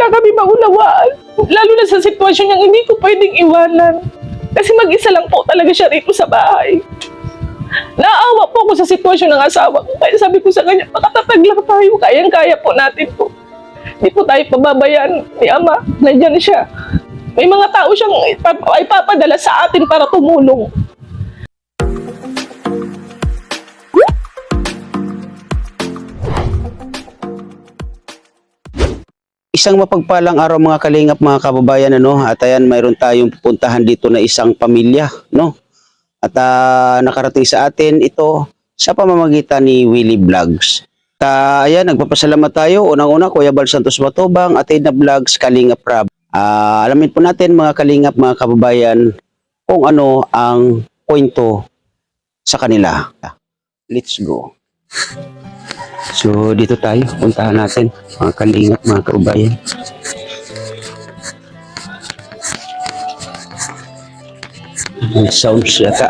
lang kami maunawaan. Lalo na sa sitwasyon niyang hindi ko pwedeng iwanan. Kasi mag-isa lang po talaga siya rito sa bahay. Naawa po ako sa sitwasyon ng asawa ko. Kaya sabi ko sa kanya, makatatag lang tayo. Kayang-kaya po natin po. Hindi po tayo pababayaan ni Ama. Nandiyan siya. May mga tao siyang ipapadala sa atin para tumulong. Isang mapagpalang araw mga kalingap, mga kababayan, at ayan, mayroon tayong pupuntahan dito na isang pamilya, no? At nakarating sa atin ito sa pamamagitan ni Willie Vlogs. Ayan, nagpapasalamat tayo. Unang-una, Kuya Bal Santos Matubang, Atena Vlogs, Kalingap Rab. Alamin po natin mga kalingap, mga kababayan, kung ano ang kwento sa kanila. Let's go. So, dito tayo. Puntahan natin, mga kalingap, mga kababayan. May sounds yata.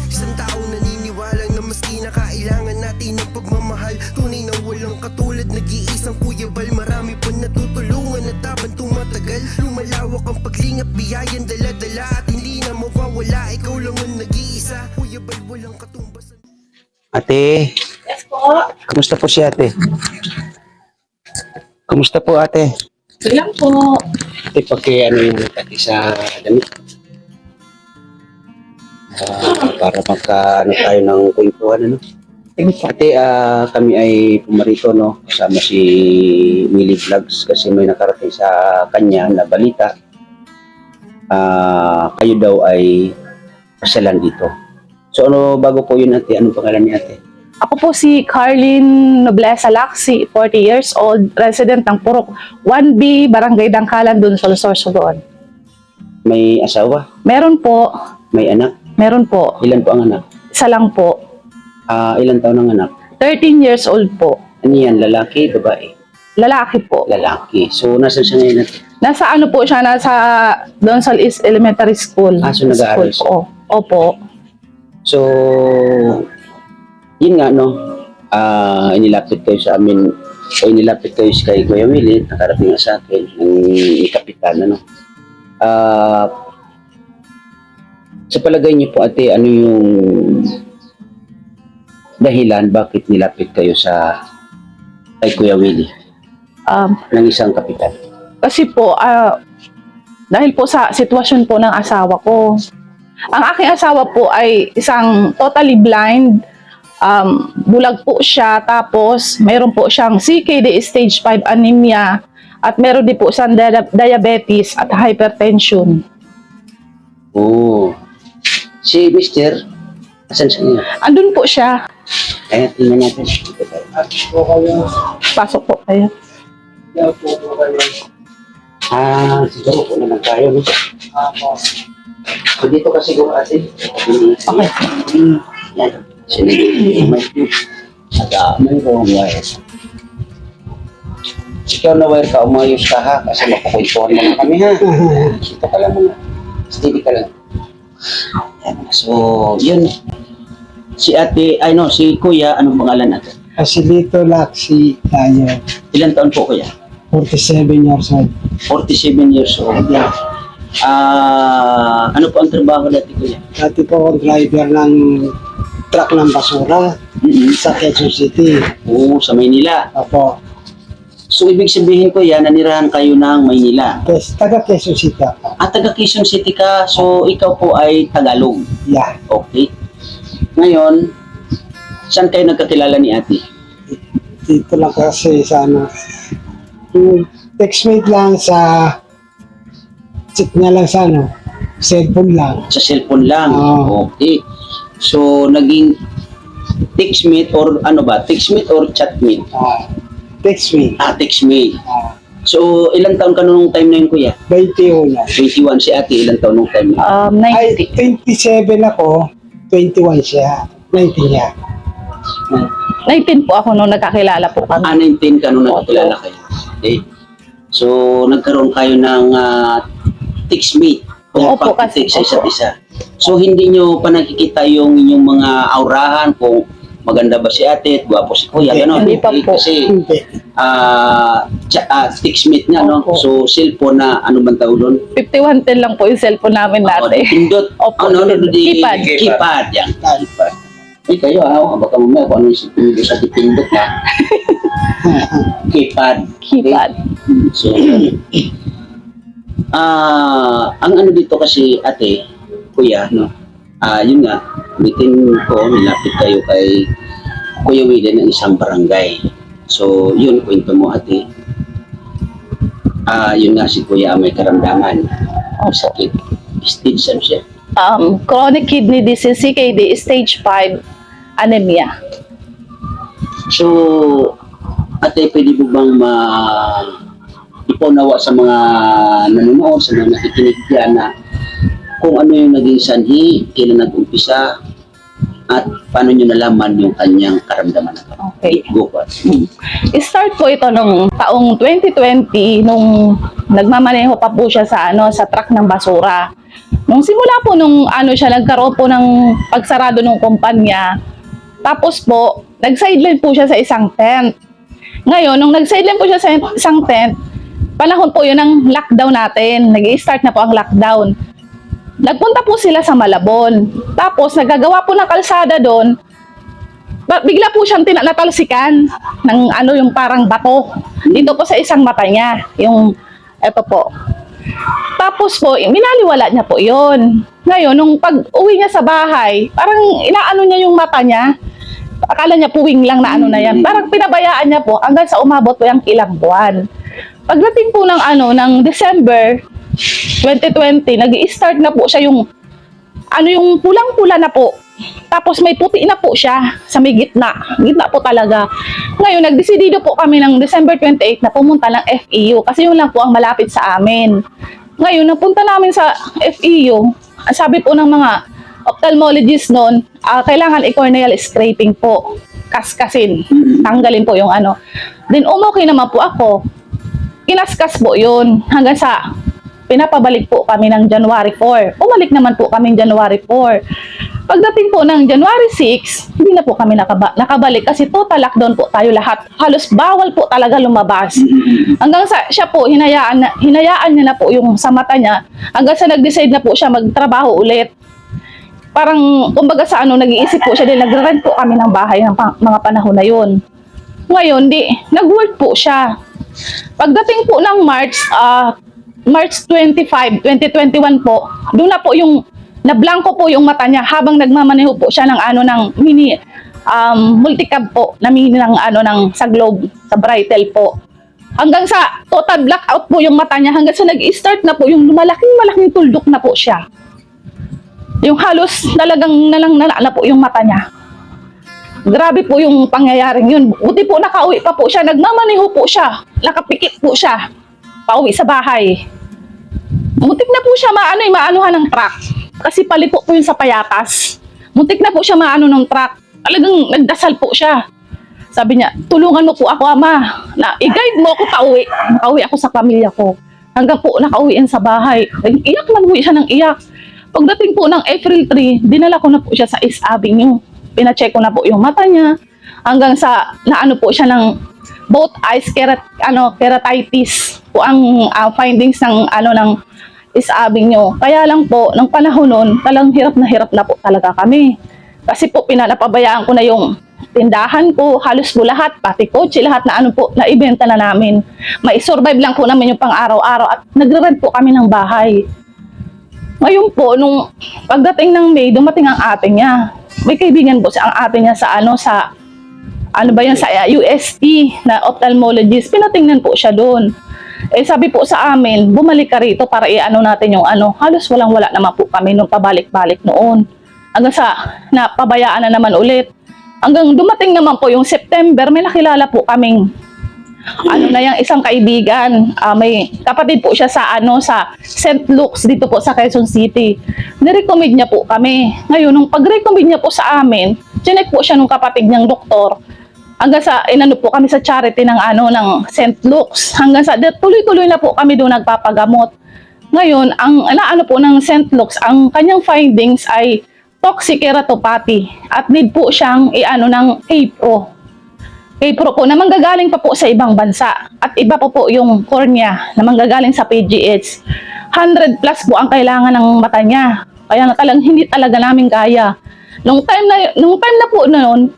Isang taong naniniwalang na maski na kailangan natin ng pagmamahal. Tunay na walang katulad, nag-iisang Kuya Bal. Marami pa natutulungan at habang tumatagal, lumalawak ang paglingap, biyayan dala-dala. At hindi na mawawala, ikaw lang ang nag-iisa. Kuya Bal, walang katumbasan. Ate, Yes po. kamusta po si ate? Kamusta po ate? Ilang po. Ate, ano yung ate sa damit? Para magka tayo ng kwentuhan, Ate, kami ay pumarito, kasama si Willie Vlogs kasi may nakarating sa kanya na balita. Kayo daw ay pasyalan dito. So bago po yun ate, anong pangalan ni ate? Ako po si Carlin Nobleza Laxi, 40 years old, resident ng Purok 1B, Barangay Dangkalan, dun sa Sorsogon. May asawa? Meron po. May anak? Meron po. Ilan po ang anak? Isa lang po. Ilan taon ang anak? 13 years old po. Ano yan, lalaki, babae? Lalaki po. Lalaki. So nasa siya ngayon ate? Nasa ano po siya, nasa Donsal East Elementary School. So nag-aaral siya? Po. Opo. So, yun nga, inilapit kayo sa amin, o inilapit kayo kay Kuya Willie, nakarating nga sa akin, ng kapitan, sa palagay niyo po, ate, ano yung dahilan bakit nilapit kayo kay Kuya Willie, ng isang kapitan? Kasi po, dahil po sa sitwasyon po ng asawa ko, ang aking asawa po ay isang totally blind, bulag po siya, tapos meron po siyang CKD stage 5 anemia, at meron din po siyang diabetes at hypertension. Oh, si Mr. Asan siya niya? Andun po siya. Kaya tingnan natin. Pasok po kayo. Siguro po naman tayo, So dito kasi siguro ate. Okay. Yan. May mayroong wire. Ikaw na wire ka, umayos ka ha, kasi mapakwentuhan mo na kami ha. Dito ka lang muna. Steady ka lang. Yan. So, yun. Si ate, si kuya, anong pangalan ate? Asilito Laxi tayo. Ilan taon po kuya? 47 years old. 47 years old. Ano po ang trabaho dati kuya? Dati po akong driver ng truck ng basura sa Quezon City. Oo, sa Maynila. Opo. So, ibig sabihin ko nanirahan kayo ng Maynila. Taga Quezon City ako. Taga Quezon City ka, so ikaw po ay Tagalog. Yeah. Okay. Ngayon, saan kayo nagkakilala ni ate? Dito lang kasi sa textmate lang sa check niya lang sa cellphone lang. Sa cellphone lang. Oo. Okay. So, naging textmate or textmate or chatmate? Textmate. Textmate. So, ilang taon ka nung time na yun, kuya? 21. 21 si ate, ilang taon nung time na yun? Ay, 90. 27 ako, 21 siya. 19 niya. 19 po ako nung nagkakilala po kami. 19 ka nung nagkakilala kayo. Okay. So, nagkaroon kayo ng textmate. O Opo, kasi pag-text sa isa't isa. So hindi nyo pa nakikita yung inyong mga aurahan kung maganda ba si ate, gwapo si kuya, gano'n. Hindi pa po. Kasi Hindi. text-mate nga, no? Opo. So, cellphone na, ano bang tawag doon? 5110 lang po yung cellphone namin dati. Pindot. Opo. Keypad. Keypad. Keypad, yan. Keypad. Eh, kayo, baka mamaya kung ano yung pindot sa pindot na. Keypad. Keypad. So, ang ano dito kasi, ate, kuya, no? Yun nga, bitin ko, nilapit kayo kay Kuya Willie ng isang barangay. So, yun, kwento mo, ate. Yun nga, si Kuya may karamdaman. Sakit. Stage ano siya? Chronic kidney disease, CKD, stage 5, anemia. So, ate, pwede mo bang ipaunawa sa mga nanonood, sa mga nakikinig dyan na kung ano yung naging sanhi, kailan nag-umpisa, at paano nyo nalaman yung kanyang karamdaman na to? Okay. Go po. Start po ito nung taong 2020 nung nagmamaneho pa po siya sa sa truck ng basura. Nung simula po nung siya nagkaroon po ng pagsarado ng kumpanya. Tapos po, nag-sideline po siya sa isang tent. Ngayon, nung nag-sideline po siya sa isang tent, panahon po yun ng lockdown natin. Nag-i-start na po ang lockdown. Nagpunta po sila sa Malabon. Tapos, nagagawa po ng kalsada doon. Bigla po siyang natalsikan ng yung parang bato. Dito po sa isang mata niya. Eto po. Tapos po, minaliwala niya po yon. Ngayon, nung pag-uwi niya sa bahay, parang inaano niya yung mata niya. Akala niya puwing lang na na yan. Parang pinabayaan niya po hanggang sa umabot po yung ilang buwan. Pagdating po ng December 2020, nag-i-start na po siya yung pulang-pula na po. Tapos may puti na po siya sa may gitna. Gitna po talaga. Ngayon, nagdesidido po kami ng December 28 na pumunta ng FEU kasi yun lang po ang malapit sa amin. Ngayon, napunta namin sa FEU. Sabi po ng mga ophthalmologist noon, kailangan i-corneal scraping po. Kaskasin. Tanggalin po yung Then, okay naman po ako. Kinaskas po yun hanggang sa pinapabalik po kami ng January 4. Umalik naman po kami January 4. Pagdating po ng January 6, hindi na po kami nakabalik kasi total lockdown po tayo lahat. Halos bawal po talaga lumabas. Hanggang sa siya po, hinayaan niya na po yung sa mata niya. Hanggang sa nag-decide na po siya magtrabaho ulit. Parang, kumbaga sa nag-iisip po siya din, nag-rent po kami ng bahay ng mga panahon na yun. Ngayon, nag-work po siya. Pagdating po ng March 25, 2021 po, doon na po nablangko po yung mata niya habang nagmamaneho po siya ng mini multicab po na mini sa Globe, sa Brightel po. Hanggang sa total blackout po yung mata niya, hanggang sa nag-start na po yung malaking tuldok na po siya. Yung halos talagang nala na po yung mata niya. Grabe po yung pangyayaring yun. Buti po nakauwi pa po siya, nagmamaneho po siya, nakapikit po siya, pauwi sa bahay. Muntik na po siya maanuhan ng truck. Kasi palipo po yun sa Payatas. Muntik na po siya ng truck. Talagang nagdasal po siya. Sabi niya, tulungan mo po ako, ama. I-guide mo ako pauwi. Nakauwi ako sa pamilya ko. Hanggang po nakauwiin sa bahay. Iyak man po siya ng iyak. Pagdating po ng April 3, dinala ko na po siya sa East Avenue. Pina-check ko na po yung mata niya. Hanggang sa po siya ng both eyes keratitis po ang findings ng East Avenue. Kaya lang po, ng panahon noon, talagang hirap na po talaga kami. Kasi po, pinapabayaan ko na yung tindahan ko, halos po lahat, pati kotse, lahat na na ibenta na namin. Mai-survive lang po namin yung pang-araw-araw at nagre-rent po kami ng bahay. Ngayon po, nung pagdating ng May, dumating ang ate niya. May kaibigan po ang ate niya sa sa UST na ophthalmologist. Pinatingnan po siya doon. Sabi po sa amin, bumalik ka rito para natin yung halos walang-wala naman po kami nung pabalik-balik noon. Hanggang sa napabayaan na naman ulit. Hanggang dumating naman po yung September, may nakilala po kaming yung isang kaibigan. May kapatid po siya sa sa St. Luke's dito po sa Quezon City. Nirecommend niya po kami. Ngayon, nung pag-recommend niya po sa amin, chinek po siya nung kapatid niyang doktor. Hanggang sa po kami sa charity ng ng St. Luke's. Hanggang sa tuloy-tuloy na po kami doon nagpapagamot. Ngayon, ang naano po ng St. Luke's, ang kanyang findings ay toxic keratopathy at need po siyang iano ng APRO. APRO po na manggagaling pa po sa ibang bansa at iba po yung cornea na manggagaling sa PGH. 100 plus po ang kailangan ng mata niya. Kaya na talagang hindi talaga namin kaya. Nung time na po noon,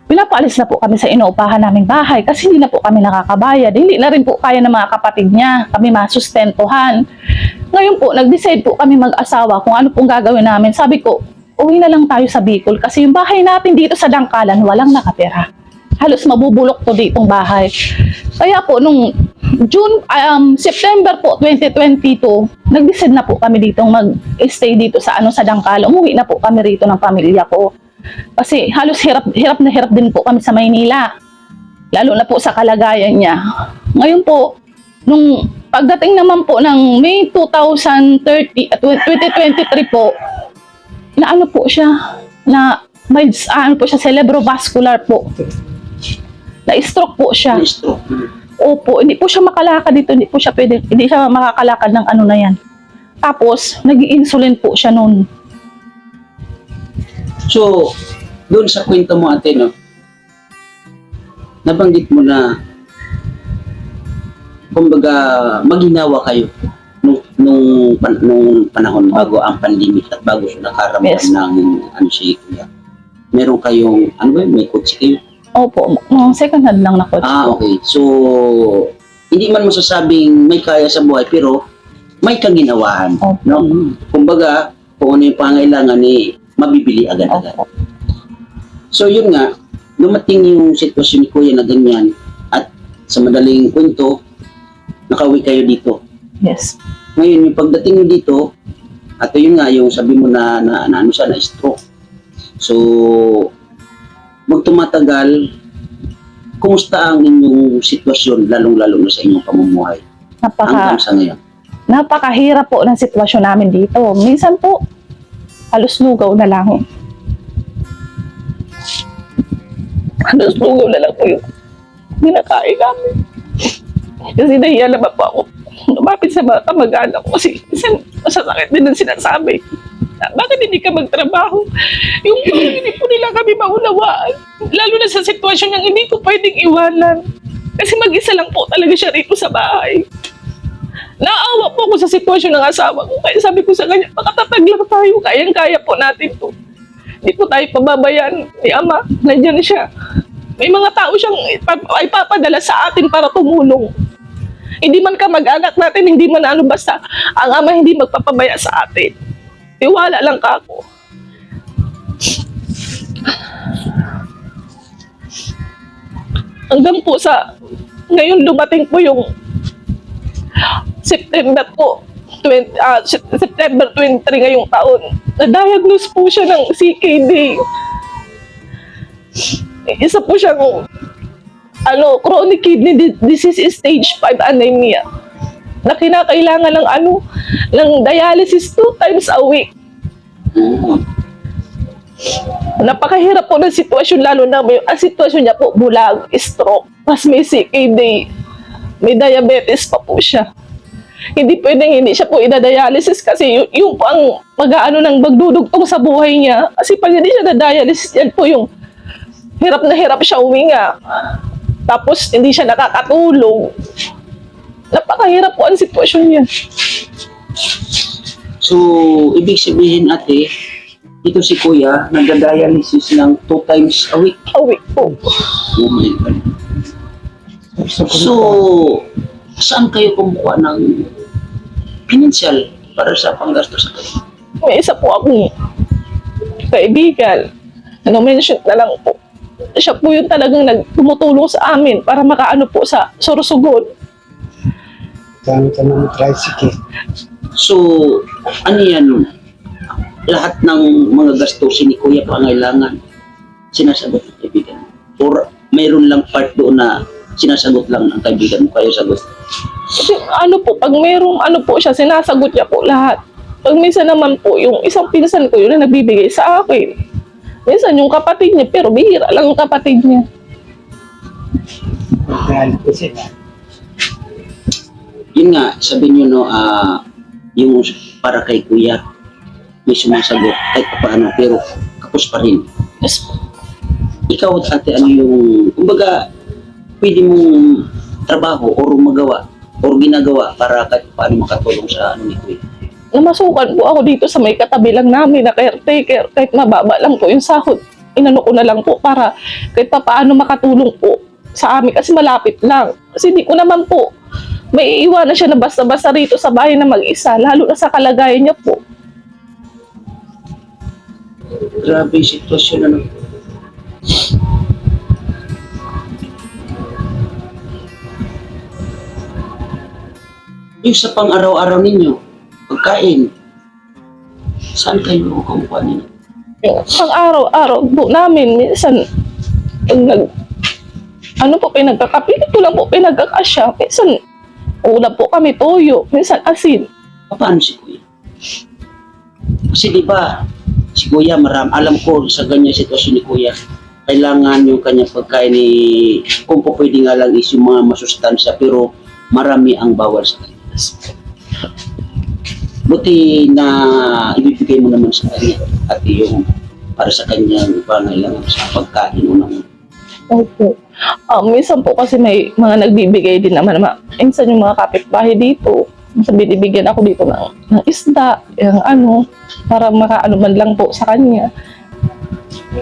pinapaalis na po kami sa inuupahan naming bahay kasi hindi na po kami nakakabayad. Hindi na rin po kaya ng mga kapatid niya kami masustentuhan. Ngayon po, nag-decide po kami mag-asawa kung ano pong gagawin namin. Sabi ko, uwi na lang tayo sa Bicol kasi yung bahay natin dito sa Dangkalan walang nakatira. Halos mabubulok po ditong bahay. Kaya po, nung September po 2022, nag-decide na po kami ditong mag-stay dito sa Dangkalan. Umuwi na po kami rito ng pamilya ko. Kasi halos hirap na hirap din po kami sa Maynila. Lalo na po sa kalagayan niya. Ngayon po, nung pagdating naman po ng May 2023 po, na ano po siya, na may ano po siya, cerebrovascular po. Na-stroke po siya. Na-stroke. Opo, hindi po siya makalakad dito, hindi siya makakalakad ng ano na yan. Tapos, nag-i-insulin po siya noon. So, doon sa kwento mo ate, no, nabanggit mo na, kumbaga, maginawa kayo nung panahon bago ang pandemic at bago siya nakaramdam Yes. ng ano si Kuya. Meron kayong, ano ba, may kotse kayo? Opo, second hand lang na kotse. Okay. So, hindi man masasabing may kaya sa buhay, pero may kaginawahan. Opo. No? Kumbaga, kung ano yung pangailangan mabibili agad-agad. Opo. So, yun nga, dumating yung sitwasyon ni Kuya na ganyan at sa madaling kwento, nakauwi kayo dito. Yes. Ngayon, yung pagdating nyo dito, at yun nga, yung sabi mo na ano siya, na stroke. So, wag tumatagal, kumusta ang inyong sitwasyon, lalong-lalo na sa inyong pamumuhay hanggang sa ngayon? Napakahirap po ng sitwasyon namin dito. Minsan po, halos lugaw na lang. Halos lugaw na lang po yung binakain namin. Kasi nahiya naman po ako lumapit sa mga kamag-anak ko kasi minsan masasakit din ang sinasabi. Bakit hindi ka magtrabaho? Yung hindi po nila kami maunawaan. Lalo na sa sitwasyon ng hindi ko pwedeng iwanan. Kasi mag-isa lang po talaga siya rito sa bahay. Naawa po ako sa sitwasyon ng asawa ko. Kaya sabi ko sa kanya, makatatag lang tayo. Kayang-kaya po natin to. Hindi po tayo pababayaan ni Ama. Nandiyan siya. May mga tao siyang ipapadala sa atin para tumulong. Hindi man ka mag-anak natin, hindi man ano, basta ang Ama hindi magpapabaya sa atin. Tiwala lang ka ako. Hanggang po sa ngayon dumating po yung September 23 ngayong taon. Na-diagnose po siya ng CKD. Isa po siyang chronic kidney disease stage 5 anemia na kinakailangan ng dialysis 2 times a week. Napakahirap po ng sitwasyon, lalo na ang sitwasyon niya po bulag, stroke, mas may CKD, may diabetes pa po siya. Hindi pwedeng hindi siya po ida-dialysis kasi yung po ang mag-aano ng magdudugtong sa buhay niya. Kasi pag hindi siya na-dialysis, yan po yung hirap na hirap siya uminga. Tapos hindi siya nakakatulog. Napakahirap po ang sitwasyon niya. So, ibig sabihin ate, ito si Kuya, nagda-dialysis ng 2 times a week. A week po. Oh my God. So, saan kayo kumukuha ng financial para sa panggastos sa kayo? May isa po akong kaibigan. mention na lang po. Siya po yung talagang tumutulong sa amin para makaano po sa Sorsogon. Gamit ng tricycle. So, ano yan? Lahat ng mga gastusin ni Kuya pangailangan, sinasagot ng kaibigan. Or mayroon lang part doon na sinasagot lang ng kaibigan mo, kayo sagot. Kasi pag mayroong po siya, sinasagot niya po lahat. Pag minsan naman po, yung isang pinsan ko yun na nagbibigay sa akin. Minsan yung kapatid niya, pero bihira lang yung kapatid niya. Dahil po sila. Yun nga, sabi niyo no, yung para kay kuya, may sumasagot kahit pa paano, pero kapos pa rin. Yes po. Ikaw at ate, ano yung, kumbaga, pwede mong trabaho or magawa or ginagawa para kahit paano makatulong sa ano ni kuya? Namasukan po ako dito sa may katabi lang namin na caretaker. Kahit mababa lang po yung sahod. Inano ko na lang po para kahit pa paano makatulong po sa amin kasi malapit lang. Kasi di ko naman po may iiwanan siya na basta-basta rito sa bahay na mag-isa. Lalo na sa kalagayan niya po. Grabe yung sitwasyon, ano. Yung sa pang-araw-araw ninyo, pagkain, saan kayo kumukuha ninyo? Yung pang araw-araw po namin, minsan, pag ano po, pinagkakape, ito lang po pinagkakasya. Minsan, ulam po kami, toyo, minsan asin. Paano si kuya? Kasi di ba, si kuya, alam ko sa ganyan sitwasyon ni kuya, kailangan yung kanyang pagkain ni, kung po pwede nga lang is yung mga masustansya, pero marami ang bawal sa kanya. Buti na ibibigay mo naman sa kanya at yung para sa kanyang pangailangan sa pagkain unang. Opo. Minsan po kasi may mga nagbibigay din naman. Minsan yung mga kapitbahay dito, binibigyan ako dito ng isda, yung ano, para makaano man lang po sa kanya.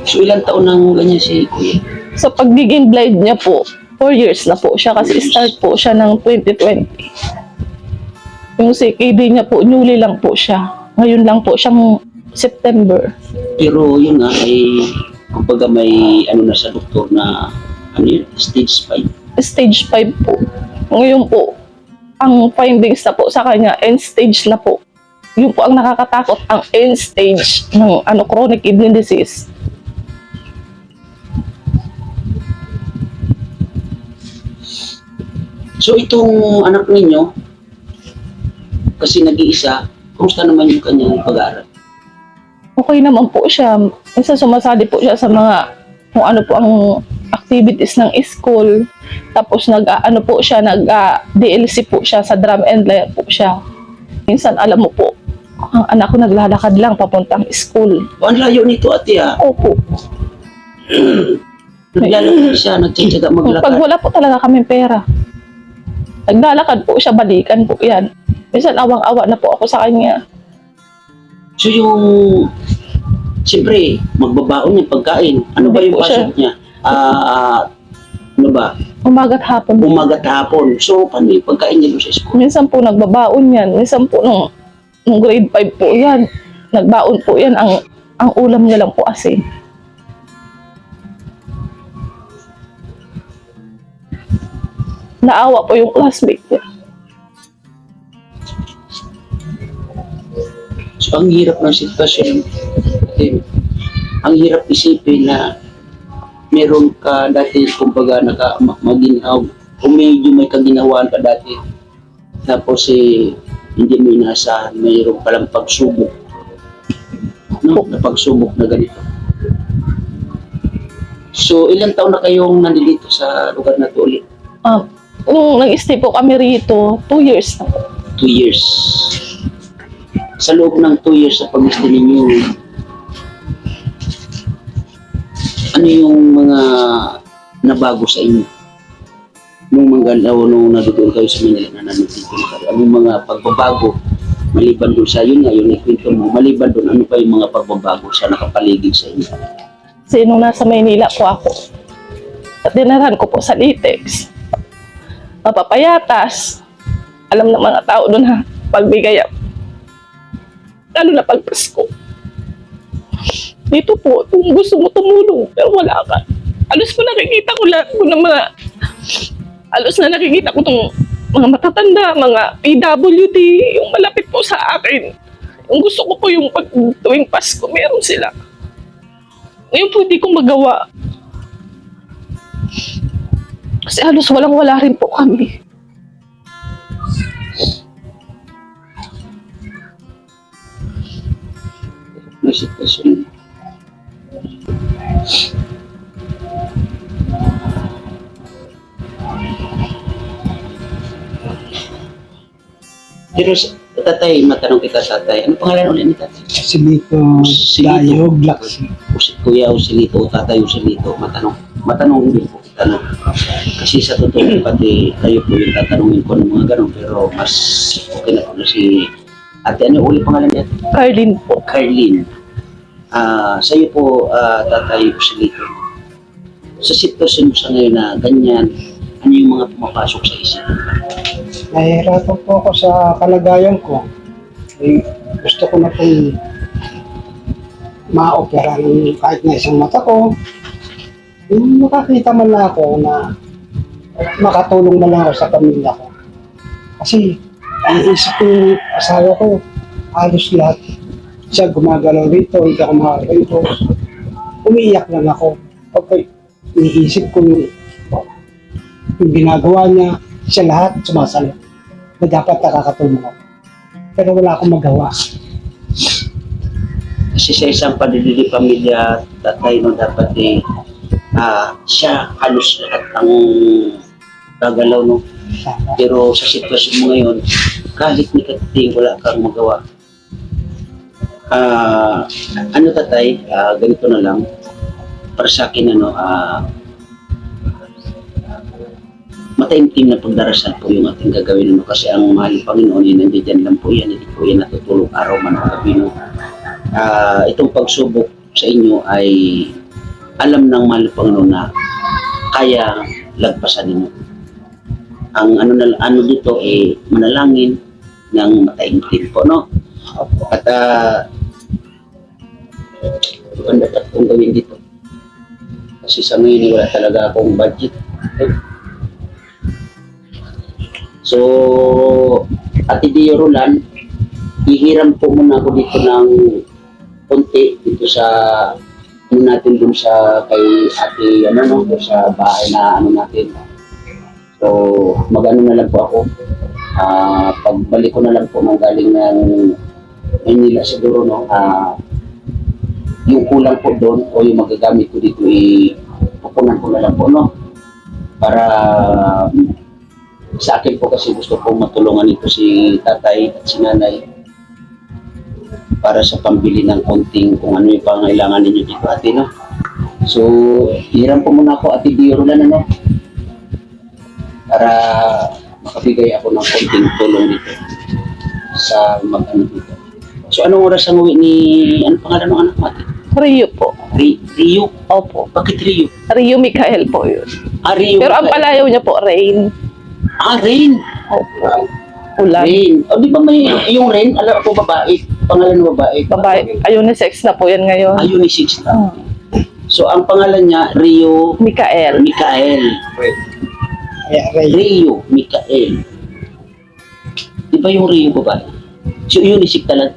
So ilang taon nang ganyan si kuya? Sa pagiging blind niya po, 4 years na po siya kasi start po siya ng 2020. Yung CKD niya po, newly lang po siya. Ngayon lang po siyang September. Pero yun nga ay kumbaga may ano na sa doktor na ano yun, stage 5. Stage 5 po. Ngayon po, ang findings na po sa kanya, end stage na po. Yun po ang nakakatakot, ang end stage ng chronic kidney disease. So itong anak ninyo, kasi nag-iisa, kumusta naman yung kanyang pag-aaral? Okay naman po siya. Minsan sumasali po siya sa mga kung ano po ang activities ng school. Tapos nag-ano po siya, nag-DLC po siya sa drum and lyre po siya. Minsan alam mo po, ang anak ko naglalakad lang papuntang school. O, ang layo nito ate Opo. Naglalakad siya, nagtsatsaga Pag maglakad. wala po talaga kaming pera, naglalakad po siya, balikan po yan. Minsan awang-awa na po ako sa kanya. So yung, siyempre, magbabaon yung pagkain. Ano ba Hindi yung po pasok niya? Ano ba? Umaga't hapon. Umaga at hapon. So, paano yung pagkain niya doon sa school? Minsan po nagbabaon yan. Minsan po nung grade 5 po yan. Nagbaon po yan. Ang ulam niya lang po asin. Naawa po yung classmate niya. So, ang hirap ng sitwasyon. Ang hirap isipin na meron ka dati, kumbaga, maginaw, kung medyo may kaginawaan ka dati, tapos hindi mo inaasahan, mayroon palang pagsubok. No? Na pagsubok na ganito. So, ilang taon na kayong nandito sa lugar na to ulit? Nung nag-stay po kami rito, 2 years na po. 2 years. Sa loob ng 2 years sa pag-stay ninyo, ano yung mga nabago sa inyo? Nung nadudoon kayo sa Manila na nandito kayo, ano yung mga pagbabago maliban doon sa yun nga, yung ikwento mo, maliban doon, ano pa yung mga pagbabago sa nakapaligid sa inyo? Kasi nung nasa Maynila po ako, at dinaran ko po sa Litex, mapapayatas, alam ng mga tao doon ha, pagbigay lalo na pag Pasko. Dito po, kung gusto mo tumulong, pero wala ka. Alos na nakikita ko lahat ko ng mga, alos na nakikita ko itong mga matatanda, mga PWD, yung malapit po sa akin. Yung gusto ko po yung pag tuwing Pasko, meron sila. Ngayon po hindi ko magawa. Kasi halos walang-wala rin po kami. Na sitwasyon. Pero tatay, matanong kita tatay. Ano pangalan ulit ni tatay? Si Miko Silito. Dayog Laksi. Kuya Usilito, tatay Usilito, matanong din po. Tanong. Kasi sa totoo, pati kayo po yung tatanungin ko ng mga ganun, pero mas okay na po na si ate. Ano ulit pangalan niya? Carlin po. Carlin. Sa iyo po, tatay Usilito. Sa sitwasyon mo sa ngayon na ganyan, ano yung mga pumapasok sa isip? Nahihirapan po ako sa kalagayan ko. Eh, gusto ko na pong ma-opera ng kahit na isang mata ko. Yung makakita man lang ako na makatulong man lang ako sa pamilya ko. Kasi iisip ko yung asawa ko, halos lahat. Siya gumagalaw rito, hindi ako makagalaw rito. Umiiyak lang ako. Okay, iniisip ko yung ginagawa niya, siya lahat sumasalo na dapat nakakatulong ako. Pero wala akong magawa. Kasi sa isang padidili pamilya, tatay no dapat siya halos lahat ang gagalaw no. Pero sa sitwasyon mo ngayon, kahit ni katiting wala kang magawa. Ano tatay, ganito na lang. Para sa akin mataimtim na pagdarasal po yung ating gagawin kasi ang mahal ng Panginoon ay nandiyan lang po yan, hindi po yan natutulog araw man o gabi no. Itong pagsubok sa inyo ay alam ng mahal ng Panginoon na kaya lagpasan ninyo. Ang ano dito manalangin ng mataimtim po no. At ang dapat kong gawin dito kasi sa ngayon wala talaga akong budget. So, Ate Dio Roland, ihiram po muna ako dito ng konti dito sa natin dun sa kay Ate dun sa bahay na natin. So, mag-ano na lang po ako. Pagbalik ko na lang po ng galing ng Manila siguro no. Yung kulang po doon o yung magagamit ko dito pupunan ko na lang po no. Para sa akin po kasi gusto kong matulungan ito si tatay at si nanay para sa pambili ng konting kung ano yung pangailangan ninyo dito ate no. So, hiram po muna ako Ate Dio na no para makabigay ako ng konting tulong dito sa mag-ano dito. So, anong oras ang uwi ni, ano pangalan ng anak mo ate? Rio po. Rio? Opo. Bakit Rio? Rio Mikael po yun. Rio. Pero ang palayaw niya po, Rain. Rain. Opo. Ulan. Rain. O di ba may yung Rain, alam ko babae, pangalan ng babae. Babae. Unisex na po yan ngayon. Unisex na. So ang pangalan niya Rio Mikael. Mikael. Rio Mikael. Di ba yung Rio babae? So unisex talaga.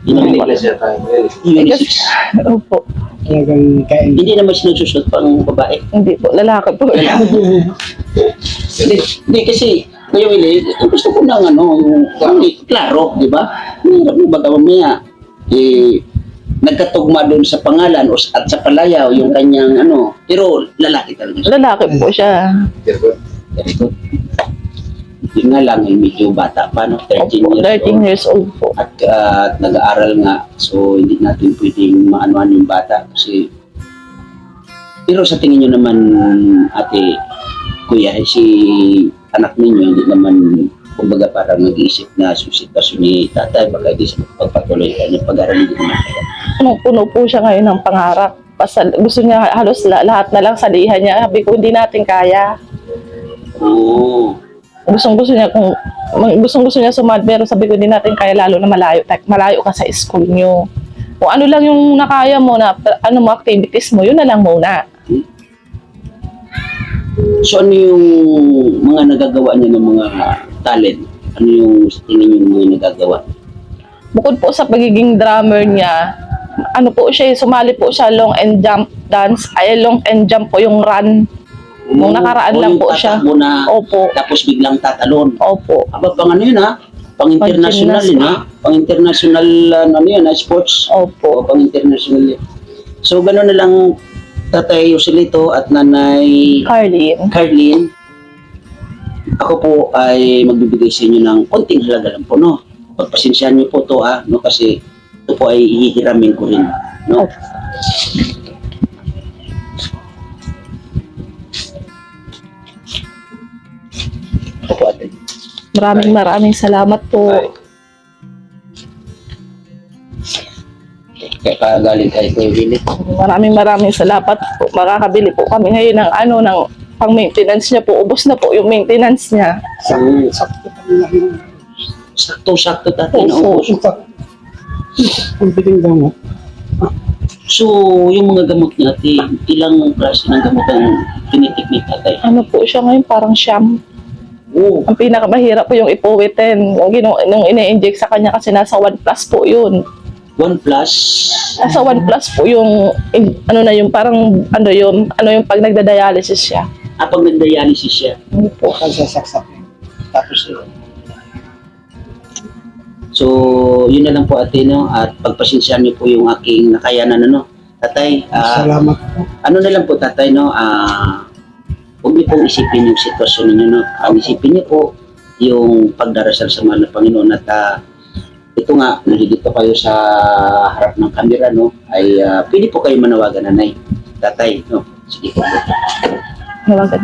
Unisex. Opo. Talagang kain. Hindi naman sinususot pang babae. Hindi po. Lalaki po. Hindi kasi Kuya Willie, gusto ko ng klaro, di ba? Hindi baga mamaya, nagkatugma doon sa pangalan at sa palayaw yung kanyang pero lalaki talaga siya. Lalaki po siya. Very good. Yun nga lang, medyo bata pa, 13 Opo, years 13 old. years old po. At nag-aaral nga, so hindi natin pwedeng maanuan yung bata kasi pero sa tingin nyo naman ate, kuya, si anak ninyo hindi naman kumbaga parang nag-iisip na sitwasyon ni tatay baka hindi sa pagpatuloy kanya pag-aaral hindi naman kaya. Puno po siya ngayon ng pangarap. Gusto niya halos lahat na lang salihan niya. Sabi ko, hindi natin kaya. Oo. Gustong-gusto niya sumad, pero sabi ko, hindi natin kaya lalo na malayo ka sa school niyo. Kung ano lang yung nakaya mo na activities mo, yun na lang muna. So ano yung mga nagagawa niya ng mga talent? Ano yung tingin niyo mga nagagawa? Bukod po sa pagiging drummer niya, sumali po siya long and jump po yung run. Nung nakaraan lang po siya. Na, Opo. Tapos biglang tatalon. Opo. Aba, pang yun pang-international yun pang-international sports. Opo. Pang-international yun. So gano'n na lang Tatay Joselito at Nanay Carlin. Carlin. ako po ay magbibigay sa inyo ng konting halaga lang po, no? Pagpasensyahan niyo po to, no? Kasi ito po ay hihiramin ko rin, no? Ito po, ate. Maraming salamat po. Kaya kagaling kay Kuya Willie. Maraming salamat po. Makakabili po kami ngayon ng ng pang-maintenance niya po. Ubos na po yung maintenance niya. Sakto kami lang yung Sakto-sakto tatay na Opo. ubos. ang biling gamot. So, yung mga gamot natin, ilang klase ng gamot ang tinitik ni tatay? Ano po siya ngayon? Parang siyam. Oo. Ang pinakamahirap po yung ipuwitin. Nung ine-inject sa kanya kasi nasa 1 plus po yun. 1 plus. Nasa 1 plus po yung, yung parang, yung pag nagda-dialysis siya. Pag nag-dialysis siya. Ano po. Kasasaksak. Tapos So, yun na lang po ate, no? At pagpasensyahan niyo po yung aking nakayanan, ano? Tatay, salamat po. ano na lang po tatay, no? Huwag niyo pong isipin yung sitwasyon ninyo, no? Ang isipin niyo po yung pagdarasal sa mahal na Panginoon at ito nga, nandito kayo sa harap ng kamera, no? Ay pwede po kayo manawagan, nanay. Tatay, no? Sige po. Malagan.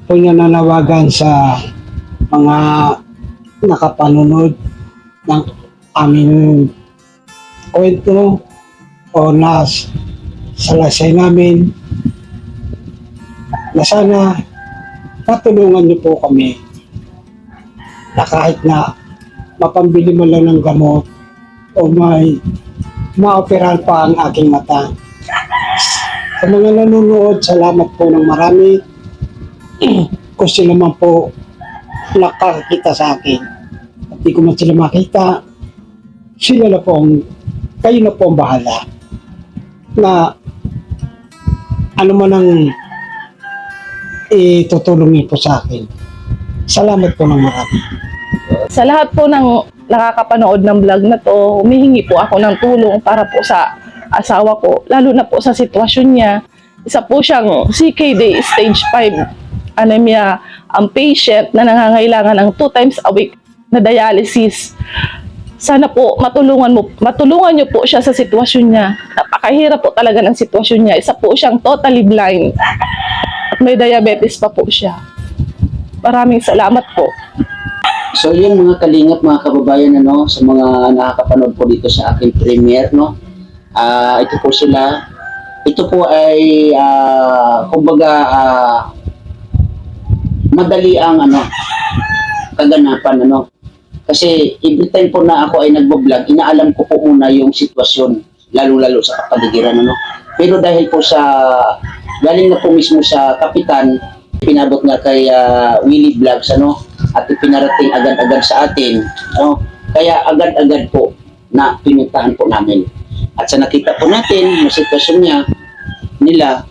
Po niya nanawagan sa mga nakapanonood ng aming kwento o salasay namin na sana matulungan niyo po kami na kahit na mapambili mo lang ng gamot o may maoperahan pa ang aking mata. Sa mga nanonood, salamat po ng marami. Kung sila man po nakakita sa akin at di ko man sila makita, sila na po kayo na po ang bahala na ano man ang itutulong niyo po sa akin. Salamat po ng marami. Sa lahat po ng nakakapanood ng vlog na to, humihingi po ako ng tulong para po sa asawa ko, lalo na po sa sitwasyon niya. Isa po siyang CKD stage 5 anemia ang patient na nangangailangan ng 2 times a week na dialysis. Sana po matulungan niyo po siya sa sitwasyon niya. Napakahirap po talaga ng sitwasyon niya. Isa po siyang totally blind at may diabetes pa po siya. Maraming salamat po. So yun mga kalingap, mga kababayan, ano, sa mga nakakapanood po dito sa aking premiere, no? Ito po sila. Ito po ay kumbaga madali ang kaganapan, ano. Kasi every time po na ako ay nagbo-vlog, inaalam ko po una yung sitwasyon, lalo-lalo sa kapaligiran, ano. Pero dahil po galing na po mismo sa kapitan, pinabot nga kay Willie Vlogs, ano, at ipinarating agad-agad sa atin, no? Kaya agad-agad po na pinuntahan po namin. At sa nakita po natin yung sitwasyon nila,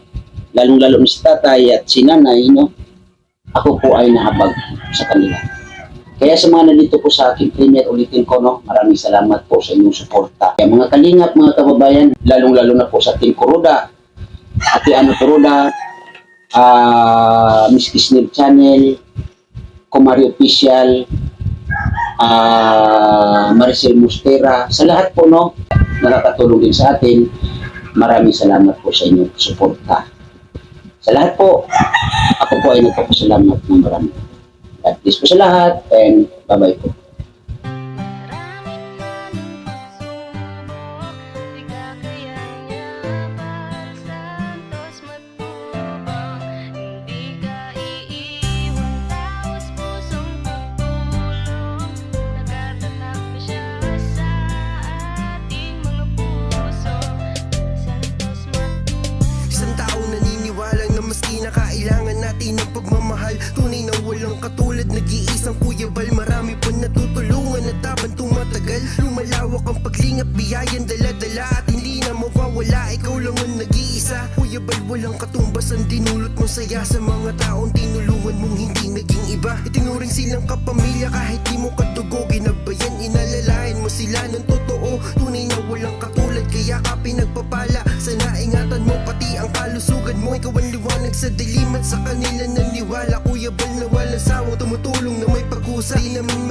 lalong-lalo si tatay at si nanay, no? Ako po ay nahabag sa kanila. Kaya sa mga nandito po sa aking premiere, ulitin ko, no, maraming salamat po sa inyong suporta. Kaya mga kalingap, mga kababayan, lalong-lalo na po sa Team Kuroda, Ate Ano Kuroda, Miss Kisnil Channel, Kumari Official, Maricel Mustera, sa lahat po, no, nakakatulong din sa atin. Maraming salamat po sa inyong suporta. Sa lahat po, ako po ay nagpapasalamat ng marami. God bless po sa lahat, and bye-bye po. Isang taong naniniwala na maski na kailangan natin ng pagmamahal, tunay na walang katulad, nag-iisang Kuya Bal. Marami pa natutulungan at habang tumatagal, lumalawak ang paglingap, biyayan dala-dala at hindi na mawawala. Ikaw lang ang nag-iisa, Kuya Bal, walang katumbas ang dinulot mong saya sa mga taong tinulungan mong hindi naging iba. Itinuring silang kapamilya kahit di mo kadugo, ginabayan, inalalayan mo sila ng totoo. Tunay na walang katulad, kaya ka pinagpapala. Sana ingatan mo pati ang kalusugan mo, ikaw ang liwanag sa dilim at sa kanila Kuya Bal na walang sawang tumutulong na may pag-usay. Di namin